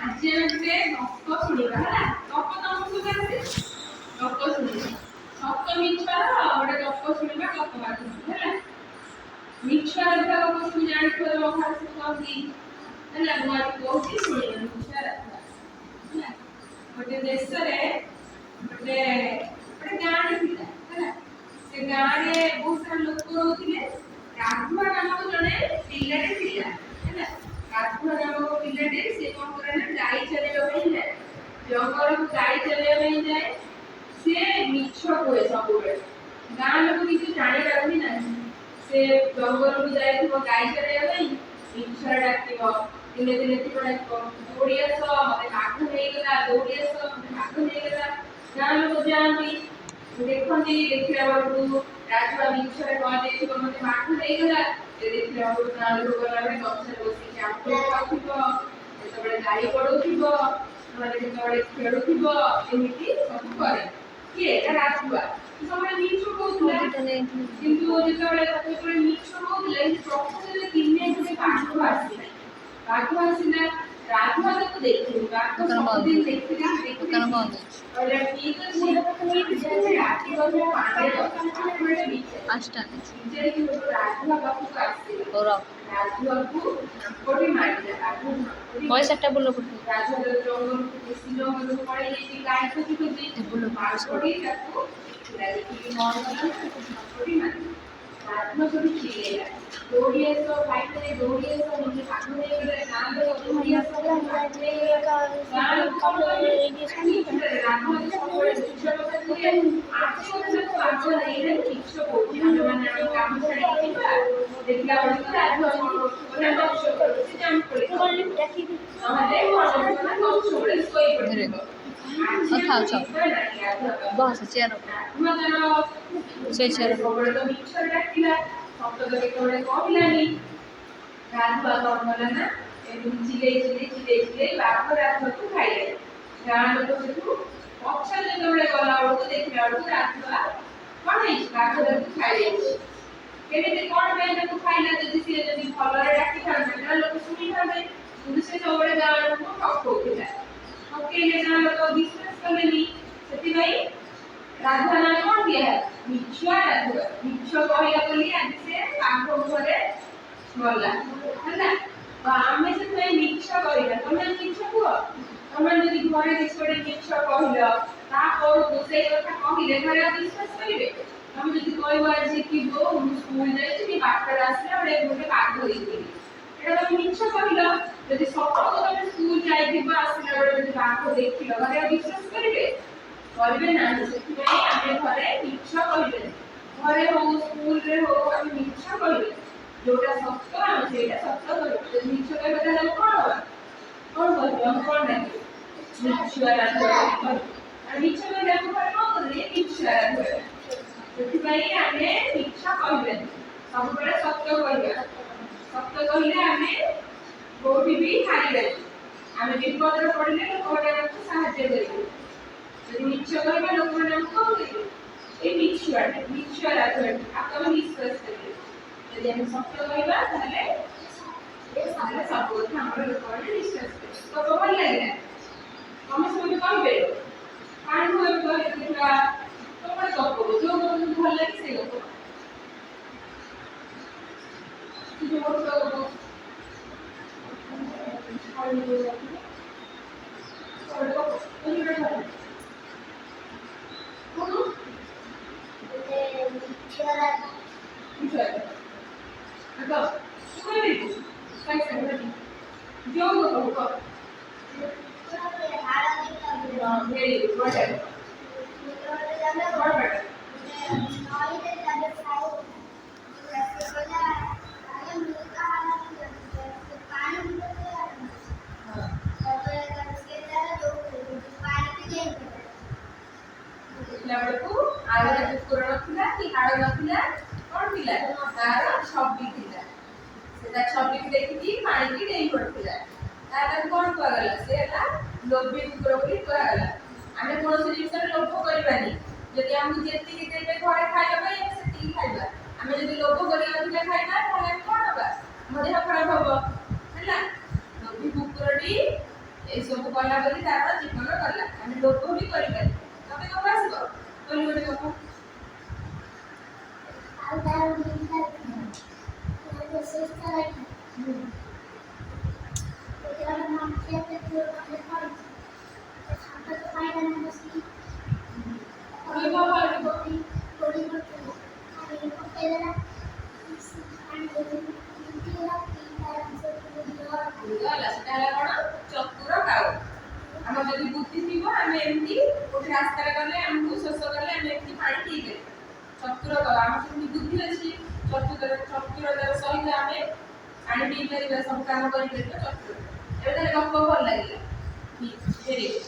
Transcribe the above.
ଆଜି ଆମେ ଗୋଟେ ଗପ ଶୁଣିବା ହେଲା। ଗପ ତମକୁ ଶୁଭୁଛି? ଗପ ଶୁଣିବା। ସତ ମିଛର ଗୋଟେ ଗପ ଶୁଣିବା ଗପ ମାଧ୍ୟମରେ ହେଲା। ମିଛର ଥିବା ଗପ ସବୁ ଜାଣିଥିବ ତମ ଘରେ ସବୁ କହନ୍ତି ହେଲା। ମୁଁ ଆଜି କହୁଛି ଶୁଣିବା ମିଛର ହେଲା। ଗୋଟେ ଦେଶରେ ଗୋଟେ ଗୋଟେ ଗାଁରେ ଥିଲା ହେଲା। ସେ ଗାଁରେ ବହୁତ ସାରା ଲୋକ ରହୁଥିଲେ। ରାଘୁଆ ନାମକ ଜଣେ ପିଲାଟେ ଥିଲା ହେଲା। ରାଘୁଆ ନାମକ ପିଲାଟେ ସେ କଣ କରେ ନା ଗାଈ ଚରେଇବା ପାଇଁ ଯାଏ। ଜଙ୍ଗଲକୁ ଗାଈ ଚରେଇବା ପାଇଁ ଯାଏ। ସେ ମିଛ କୁହେ ସବୁବେଳେ। ଗାଁ ଲୋକ କିଛି ଜାଣିପାରନ୍ତି ନାହିଁ। ସେ ଜଙ୍ଗଲକୁ ଯାଇଥିବ ଗାଈ ଚରେଇବା ପାଇଁ ମିଛରେ ଡାକିବ। ଦିନେ ଦିନେ ଥିବ ଡାକିବ ଦୌଡ଼ି ଆସ ମତେ ବାଘ ନେଇଗଲା, ଦୌଡ଼ି ଆସ ମତେ ବାଘ ନେଇଗଲା। ଗାଁ ଲୋକ ଯାଆନ୍ତି ଦେଖନ୍ତି, ଦେଖିଲା ବେଳକୁ ରାଘୁଆ ମିଛରେ କହିଦେଇଥିବ ମତେ ବାଘ ନେଇଗଲା। ଦେଖିଲା ବେଳକୁ ଗାଁ ଲୋକ ଗଲାବେଳେ ଗଛରେ ବସିକି ଆମ୍ବ ଖାଉଥିବ, ଯେତେବେଳେ ଗାଈ ପଡଉଥିବ, ନହେଲେ ଯେତେବେଳେ ଖେଳୁଥିବ, ଏମିତି ସବୁ କରେ। କିଏ? ଏଟା ରାଘୁଆ। ସବୁବେଳେ ମିଛ କହୁଥିଲା। କିନ୍ତୁ ଯେତେବେଳେ ମିଛ କହୁଥିଲା ପ୍ରକୃତରେ ଦିନେ ଗୋଟେ ବାଘ ଆସିଲା। ବାଘ ଆସିଲା, ରାଘୁଆ ତାକୁ ଦେଖିନି। ବାଘ ସବୁଦିନ ଦେଖିଲା କହିଲା ଠିକ ଅଛି ରାଘୁଆ ପାଖକୁ ଆସିଲା। ରାଘୁଆକୁ ଝାମ୍ପଟି ମାରିଲା। ପଇସାଟା ବୁଲ ରାଘୁଆ ଜଙ୍ଗଲକୁ ବେଶୀ ଜଙ୍ଗଲକୁ ପଳେଇ ଯାଇଛି ଗାଈ ଖୋଜି ଖୋଜି। ବାଘଟି ତାକୁ ଦେଖିକି କଣ କଲା ନା ଝାମ୍ପଟି ମାରିଲା। ରାଘୁଆ ସେଠୁ ଚିଲେଇଲା ଦୌଡ଼ି ଆସ ଭାଇ ଦୌଡ଼ି ଆସ ମତେ ବାଘ ନେଇଗଲା। ଗାଁ ଲୋକ ଦୌଡ଼ି ଆସ ବାଘ ନେଇଗଲା। ଗାଁ ଲୋକ କଣ କହିଲେ ରାଘୁଆ ସବୁବେଳେ ମିଛ କଥା କୁହେ। ଆଜି ଗୋଟେ ତାକୁ ବାଘ ନେଇଗଲା ମିଛ କହୁଛି। ଆମେମାନେ ଆମ କାମ ଛାଡ଼ିକି ଯିବା। ଦେଖିଲା ବେଳକୁ ରାଘୁଆ କଣ କରୁଥିବ ନା ଗଛ ଉପରେ ବସି ଜାମୁକୋଳି ଖାଉଥିବ। ନହେଲେ କଣ କରୁଥିବ ନା ଗଛ ଉପରେ ଶୋଇପଡ଼ିଥିବ। ବସ ଚେୟାର ସବୁବେଳେ ତ ମିଛରେ ଡାକିଲା, ସତ ତ କେତେବେଳେ କହିଲାନି। ରାଘୁଆ କଣ କଲା ନା ଏମିତି ଚିଲେଇ ବାଘ ରାଘୁଆକୁ ଖାଇଦେଲା। ଗାଁ ଲୋକ ସେଠୁ ପଛରେ ଯେତେବେଳେ ଗଲା ବେଳକୁ ଦେଖିଲା ବେଳକୁ ରାଘୁଆ କଣ ହେଇଛି ବାଘ ତାକୁ ଖାଇଯାଇଛି। କେମିତି କଣ ପାଇଁ ତାକୁ ଖାଇଲା? ଯଦି ଭଲରେ ଡାକିଥାନ୍ତା ଗାଁ ଲୋକ ଶୁଣିଥାନ୍ତେ। କିନ୍ତୁ ସେ ସବୁବେଳେ ଗାଁ ଲୋକଙ୍କୁ ଠକଉଥିଲା। ଠକେଇଲେ ଗାଁ ଲୋକ ବିଶ୍ୱାସ କଲେନି। ସେଥିପାଇଁ ରାଘୁଆ ନାଁ କଣ ଦିଆହେଲା? ମିଛୁଆ ରାଘୁଆ। ମିଛ କହିଲା ବୋଲି ଆଜି ସେ ବାଘ ଘରେ ଗଲା ହେଲା। ତ ଆମେ ସେଥିପାଇଁ ମିଛ କହିବା। ତମେ ମିଛ କୁହ। ତମେ ଯଦି ଘରେ କିଛି ଗୋଟେ ମିଛ କହିଲ ତାପରକୁ ସେଇ କଥା କହିଲେ ଘରେ ଆଉ ବିଶ୍ୱାସ କରିବେ? ତମେ ଯଦି କହିବ ଆଜି କି ବୋଉ ମୁଁ ସ୍କୁଲ ଯାଇଥିଲି ବାଟରେ ଆସିଲା ବେଳେ ଗୋଟେ ବାଘ ଦେଖିଲି, ଏଇଟା ତମେ ମିଛ କହିଲ। ଯଦି ସତକୁ ତମେ ସ୍କୁଲ ଯାଇଥିବ ଆସିଲା ବେଳେ ଯଦି ବାଘ ଦେଖିଲ ଘରେ ଆଉ ବିଶ୍ୱାସ କରିବେ? କରିବେ ନାହିଁ। ସେଥିପାଇଁ ଆମେ ଘରେ ମିଛ କହିବେନି। ଘରେ ହଉ ସ୍କୁଲରେ ହଉ ଆମେ ମିଛ କହିବେ। ଯୋଉଟା ସତ ଆମେ ସେଇଟା ସତ କହିବା। ଯଦି ମିଛ କହିବା ତାହେଲେ କଣ ହବା? କଣ କହିବେ? ଆମେ କଣ ଡାକିବେ? ମିଛୁଆ ରାଘୁଆ କହିବେ। ଆଉ ମିଛ କହିଲେ ଆମ ଘରେ କଣ କରିବେ? ମିଛୁଆ ରାଘୁଆ। ସେଥିପାଇଁ ଆମେ ମିଛ କହିବେନି। ସବୁବେଳେ ସତ କହିବା। ସତ କହିଲେ ଆମେ କୋଉଠି ବି ହାରିବେନି। ଆମେ ବିପଦରେ ପଡ଼ିଲେ ଲୋକମାନେ ଆମକୁ ସାହାଯ୍ୟ କରିବେ। ଯଦି ମିଛ କହିବା ଲୋକମାନେ ଆମକୁ କଣ କରିବେ? ଏ ମିଛୁଆଟେ, ମିଛୁଆ ରାଘୁଆଟେ, ଆଉ ତମେ ବିଶ୍ୱାସ କରିବେ। ଯଦି ଆମେ ସତ କହିବା ତାହେଲେ ସବୁ କଥା ଆମର ଲୋକମାନେ ବିଶ୍ୱାସ କରିବେ। ତ ଭଲ ଲାଗିଲା? ତମେ ସବୁ କହିପାରିବ? କାହାଠୁ ଏବେ କହିବା ତମର ଗପ ଯୋଉ ଗପ ଭଲ ଲାଗେ ସେଇ ଗପ। ଯୋଉ ଗପ ବେଳକୁ ଆଉ ଗୋଟେ କୁକୁର ନଥିଲା କି ହାଡ଼ ନଥିଲା, କଣ ଥିଲା? ତାର ଛବି ଥିଲା। ସେ ତା ଛବିକୁ ଦେଖିକି ପାଣିକି ଡେଇଁ ପଡ଼ିଥିଲା। ତାକୁ କଣ କୁହାଗଲା? ସେ ହେଲା ଲୋଭୀ କୁକୁର ବୋଲି କୁହାଗଲା। ଆମେ କୌଣସି ଜିନିଷରେ ଲୋଭ କରିବାନି। ଯଦି ଆମକୁ ଯେତିକି ଦେବେ ଘରେ ଖାଇବା ପାଇଁ ଆମେ ସେତିକି ଖାଇବା। ଆମେ ଯଦି ଲୋଭ କରି ଅଧିକା ଖାଇବା ତାହେଲେ ଆମେ କଣ ହବା? ଆମ ଦେହ ଖରାପ ହବ ହେଲା। ଲୋଭୀ କୁକୁରଟି ଏସବୁ ଗଲା ବୋଲି ତାର ଜୀବନ ଗଲା। ଆମେ ଲୋଭ ବି କରିପାରିବା। ତମେ ଗପ ଆସିବ ବୋଲି ଗୋଟେ ଗପ। ଆଉ ତାର ବିନ୍ଧା ତ ସୁସ୍ଥ ରହିଲା। ଗୋଟେ ମାଠିଆ କେତେ ମାନେ ପଡ଼ିଛି ଛାତ ତ ପାଇଲା ନା ବସି ତମେ କଣ କରିବ? ଗୋଡ଼ି ପଡ଼ିଥିଲା ପାଣି ପକେଇଦେଲା ପାଣି ଦେଇଦେଲା ତାର ଗଲା ସେଟା ହେଲା କଣ? ଚତୁର କାଉ। ଆମର ଯଦି ବୁଦ୍ଧି ଥିବ ଆମେ ଏମିତି ଗୋଟେ ରାସ୍ତାରେ ଗଲେ ଆମକୁ ଶୋଷ କଲେ ଆମେ ଏମିତି ପାଣି ପିଇପାରିବା। ଚତୁର କାଉ ଆମର ସେମିତି ବୁଦ୍ଧି ଅଛି। ଚତୁରତାର ସହିତ ଆମେ ପାଣି ପିଇପାରିବା, ସବୁ କାମ କରିପାରିବା। ଚତୁର ଏବେ ତାହେଲେ ଗପ ଭଲ ଲାଗିଲା। Very good.